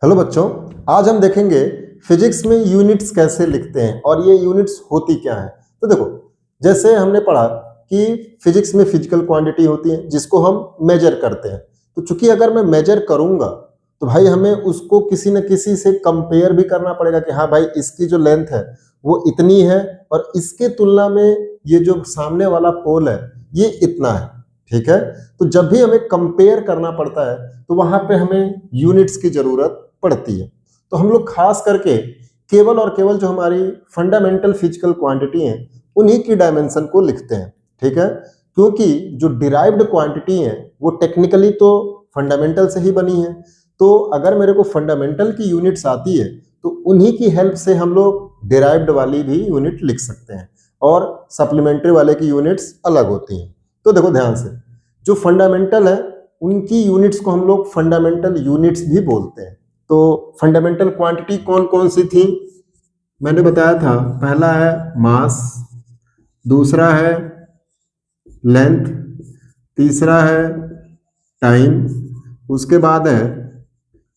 Hello बच्चों, आज हम देखेंगे फिजिक्स में यूनिट्स कैसे लिखते हैं और ये यूनिट्स होती क्या है। तो देखो, जैसे हमने पढ़ा कि फिजिक्स में फिजिकल क्वांटिटी होती है जिसको हम मेजर करते हैं। तो चूंकि अगर मैं मेजर करूंगा तो भाई हमें उसको किसी न किसी से कंपेयर भी करना पड़ेगा कि हाँ भाई इसकी जो लेंथ है वो इतनी है और इसके तुलना में ये जो सामने वाला पोल है ये इतना है। ठीक है, तो जब भी हमें कंपेयर करना पड़ता है तो वहां पे हमें यूनिट्स की जरूरत पड़ती है। तो हम लोग खास करके केवल और केवल जो हमारी फंडामेंटल फिजिकल क्वांटिटी है उन्हीं की डायमेंशन को लिखते हैं। ठीक है, क्योंकि जो डिराइव्ड क्वांटिटी है वो टेक्निकली तो फंडामेंटल से ही बनी है। तो अगर मेरे को फंडामेंटल की यूनिट्स आती है तो उन्हीं की हेल्प से हम लोग डिराइव्ड वाली भी यूनिट लिख सकते हैं और सप्लीमेंट्री वाले की यूनिट्स अलग होती हैं। तो देखो ध्यान से, जो फंडामेंटल है उनकी यूनिट्स को हम लोग फंडामेंटल यूनिट्स भी बोलते हैं। तो फंडामेंटल क्वांटिटी कौन कौन सी थी मैंने बताया था। पहला है मास, दूसरा है लेंथ, तीसरा है टाइम, उसके बाद है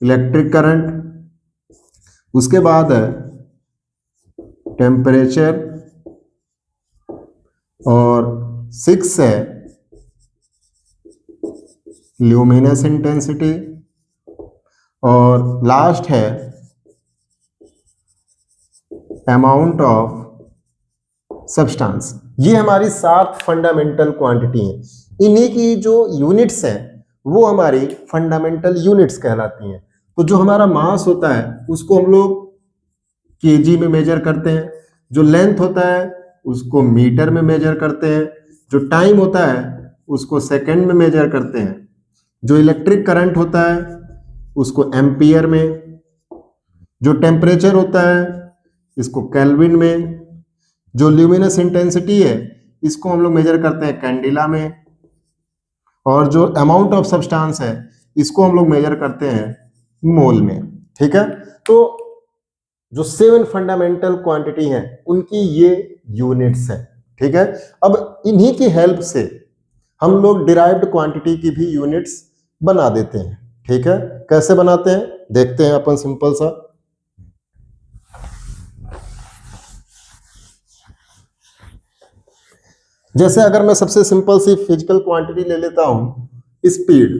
इलेक्ट्रिक करंट, उसके बाद है टेम्परेचर और 6 है ल्यूमिनस इंटेंसिटी और लास्ट है अमाउंट ऑफ सब्सटेंस। ये हमारी 7 फंडामेंटल क्वांटिटी हैं। इन्हीं की जो यूनिट्स हैं वो हमारी फंडामेंटल यूनिट्स कहलाती हैं। तो जो हमारा मास होता है उसको हम लोग केजी में मेजर करते हैं, जो लेंथ होता है उसको मीटर में मेजर करते हैं, जो टाइम होता है उसको सेकंड में मेजर करते हैं, जो इलेक्ट्रिक करंट होता है उसको एम्पियर में, जो टेम्परेचर होता है इसको केल्विन में, जो ल्यूमिनस इंटेंसिटी है इसको हम लोग मेजर करते हैं कैंडिला में, और जो अमाउंट ऑफ सब्सटेंस है इसको हम लोग मेजर करते हैं मोल में। ठीक है, तो जो 7 फंडामेंटल क्वांटिटी हैं उनकी ये यूनिट्स हैं। ठीक है, अब इन्हीं की हेल्प से हम लोग डिराइव्ड क्वांटिटी की भी यूनिट्स बना देते हैं। ठीक है, कैसे बनाते हैं देखते हैं अपन सिंपल सा। जैसे अगर मैं सबसे सिंपल सी फिजिकल क्वांटिटी ले लेता हूं स्पीड।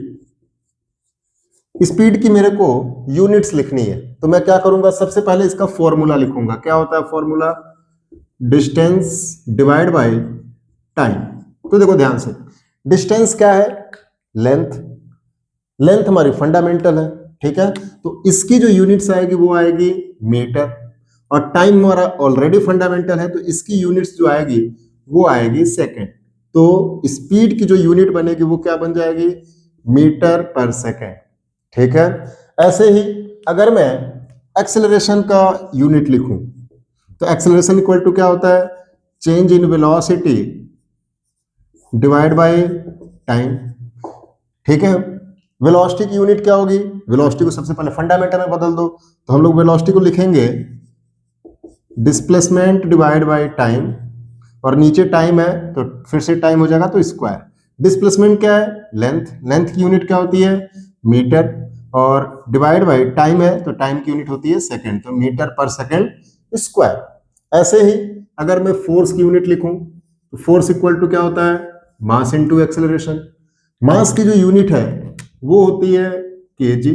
स्पीड की मेरे को यूनिट्स लिखनी है तो मैं क्या करूंगा, सबसे पहले इसका फॉर्मूला लिखूंगा। क्या होता है formula? Distance divide by time. तो देखो ध्यान से, डिस्टेंस क्या है? लेंथ। लेंथ हमारी फंडामेंटल है। ठीक है, तो इसकी जो यूनिट्स आएगी वो आएगी मीटर, और टाइम हमारा ऑलरेडी फंडामेंटल है तो इसकी यूनिट्स जो आएगी वो आएगी सेकेंड। तो स्पीड की जो यूनिट बनेगी वो क्या बन जाएगी? मीटर पर सेकेंड। ठीक है, ऐसे ही अगर मैं एक्सेलरेशन का यूनिट लिखूं तो एक्सेलरेशन इक्वल टू क्या होता है? Change in velocity divide by time. ठीक है, वेलोसिटी की यूनिट क्या होगी? वेलोसिटी को सबसे पहले फंडामेंटल में बदल दो, तो हम लोग वेलोसिटी को लिखेंगे डिस्प्लेसमेंट डिवाइड बाय टाइम, और नीचे टाइम है तो फिर से टाइम हो जाएगा तो स्क्वायर। डिस्प्लेसमेंट क्या है? लेंथ। लेंथ की यूनिट क्या होती है? मीटर, और डिवाइड बाय टाइम है तो टाइम की यूनिट होती है सेकंड, तो मीटर पर सेकंड स्क्वायर। ऐसे ही अगर मैं फोर्स की यूनिट लिखूं तो फोर्स इक्वल टू क्या होता है? Mass into acceleration. मास की जो यूनिट है वो होती है केजी,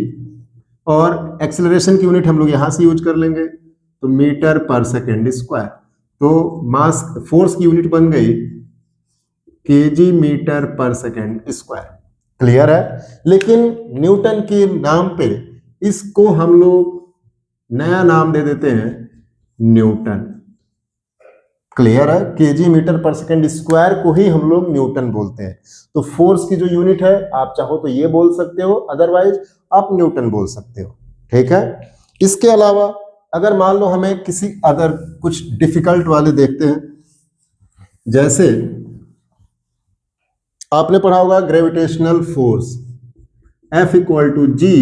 और एक्सेलरेशन की यूनिट हम लोग यहां से यूज कर लेंगे तो मीटर पर सेकंड स्क्वायर। तो मास फोर्स की यूनिट बन गई केजी मीटर पर सेकंड स्क्वायर। क्लियर है? लेकिन न्यूटन के नाम पे इसको हम लोग नया नाम दे देते हैं न्यूटन। क्लियर है? केजी मीटर पर सेकंड स्क्वायर को ही हम लोग न्यूटन बोलते हैं। तो फोर्स की जो यूनिट है आप चाहो तो ये बोल सकते हो, अदरवाइज आप न्यूटन बोल सकते हो। ठीक है, इसके अलावा अगर मान लो हमें किसी अदर कुछ डिफिकल्ट वाले देखते हैं, जैसे आपने पढ़ा होगा gravitational force F equal to G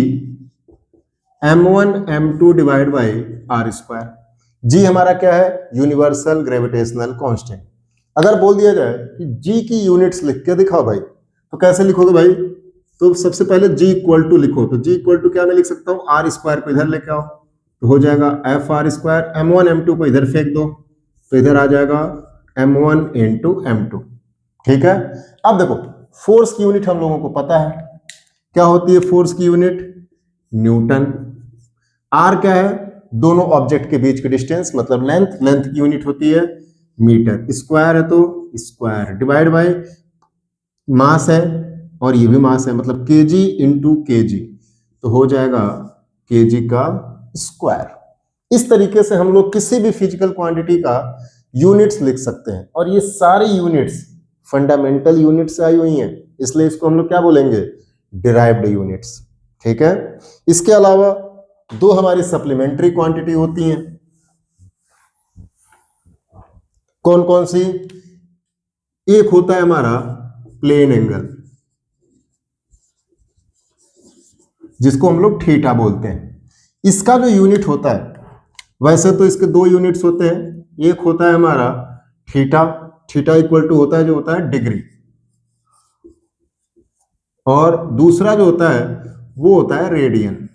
m1 m2 divide by R square. G हमारा क्या है? Universal gravitational constant. अगर बोल दिया जाए कि जी की यूनिट्स लिख के दिखाओ भाई, तो कैसे लिखोगे भाई? तो सबसे पहले g इक्वल टू लिखो, तो g इक्वल टू क्या मैं लिख सकता हूँ, आर स्क्वायर को इधर लेके आओ तो हो जाएगा F R square, m1 m2 को इधर फेंक दो तो इधर आ जाएगा m1 इंटू m2। ठीक है, अब देखो फोर्स की यूनिट हम लोगों को पता है, क्या होती है फोर्स की यूनिट, न्यूटन। आर क्या है, दोनों ऑब्जेक्ट के बीच की डिस्टेंस मतलब लेंथ, लेंथ की यूनिट होती है मीटर। स्क्वायर है तो स्क्वायर, डिवाइड बाय मास है और ये भी मास है मतलब केजी इंटू केजी, तो हो जाएगा केजी का स्क्वायर। इस तरीके से हम लोग किसी भी फिजिकल क्वांटिटी का यूनिट्स लिख सकते हैं और ये सारी यूनिट्स फंडामेंटल यूनिट्स से आई हुई हैं, इसलिए इसको हम लोग क्या बोलेंगे, डिराइव्ड यूनिट्स। ठीक है, इसके अलावा दो हमारी सप्लीमेंट्री क्वांटिटी होती हैं, कौन कौन सी, एक होता है हमारा प्लेन एंगल जिसको हम लोग थीटा बोलते हैं, इसका जो यूनिट होता है, वैसे तो इसके दो यूनिट्स होते हैं, एक होता है हमारा थीटा, थीटा इक्वल टू होता है जो होता है डिग्री, और दूसरा जो होता है वो होता है रेडियन।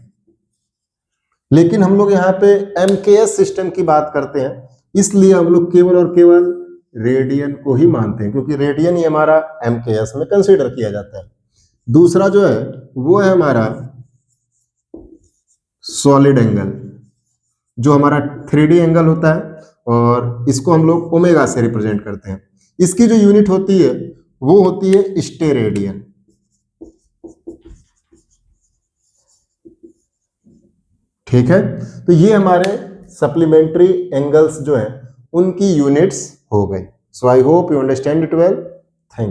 लेकिन हम लोग यहाँ पे एमकेएस सिस्टम की बात करते हैं, इसलिए हम लोग केवल और केवल रेडियन को ही मानते हैं क्योंकि रेडियन ही हमारा एमकेएस में कंसीडर किया जाता है। दूसरा जो है वो है हमारा सॉलिड एंगल, जो हमारा 3D एंगल होता है और इसको हम लोग ओमेगा से रिप्रेजेंट करते हैं। इसकी जो यूनिट होती है वो होती है स्टेरेडियन। ठीक है, तो ये हमारे सप्लीमेंट्री एंगल्स जो हैं उनकी यूनिट्स हो गई। So I hope you understand it well.